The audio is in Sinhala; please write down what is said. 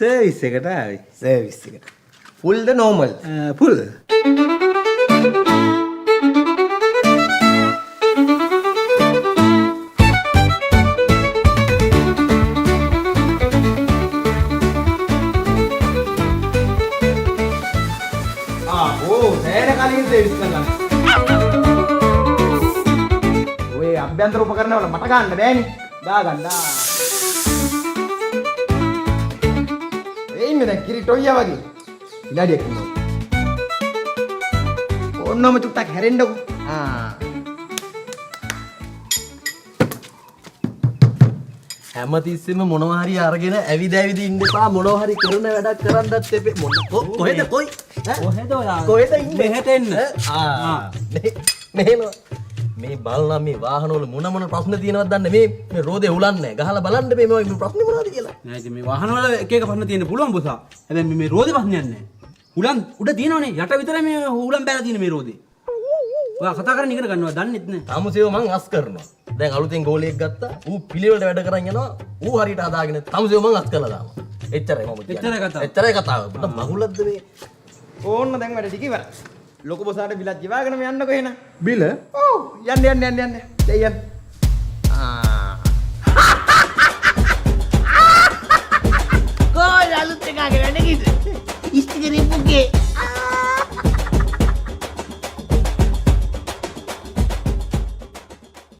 සර්විස් එකට ආවේ. සර්විස් එකට. ෆුල්ද නෝමල්? ෆුල්. කලින් සර්විස් කරනවා. ඔය අභ්‍යන්තර උපකරණ වල මට ගන්න බෑනේ. දාගන්න. එයින්නේ දැන් කිරිටොයියා වගේ. ඉලාඩියක් ඉන්නවා. ඕන්නම චුට්ටක් හැරෙන්නකෝ. හැමතිස්සෙම මොනවා හරි අරගෙන ඇවිද ඉන්න එපා. මොනවා හරි කරන වැඩක් කරන්නත් එපේ. කොහෙද කොයි? කොහෙද ඔයා? කොහෙද ඉන්නේ? මෙහෙට එන්න. මෙහෙම මේ බලන මේ වාහනවල මොන ප්‍රශ්න තියෙනවද දන්නේ මේ රෝදේ උලන්නේ ගහලා බලන්න මේ ප්‍රශ්න මොනවද කියලා. නෑ ඉතින් මේ වාහනවල එක එක ප්‍රශ්න තියෙන්න පුළුවන් බොසා. හැබැයි මේ රෝදේ ප්‍රශ්නයක් නෑ. උලන් උඩ තියෙනවනේ යට විතරයි මේ උලන් බෑලා තියෙන මේ රෝදේ. ඔයා කතා කරන්න ඉගෙන ගන්නවා දන්නෙත් නෑ. තමුසේව මං අස් කරනවා. දැන් අලුතෙන් ගෝලියෙක් ගත්තා. ඌ පිළිවෙලට වැඩ කරන් යනවා. ඌ හරියට හදාගෙන තමුසේව මං අස් කරලා දානවා. එච්චරයි මම කියන්නේ. එච්චරයි කතාව. මගුලක්ද මේ? ඕන්න දැන් වැඩ ටික ඉවරයි. ලොකු බොසාට බිලක් ගෙවාගෙන යන්නකෝ එහෙනම්. බිල? ඔව් යන්න. දෙයයන්.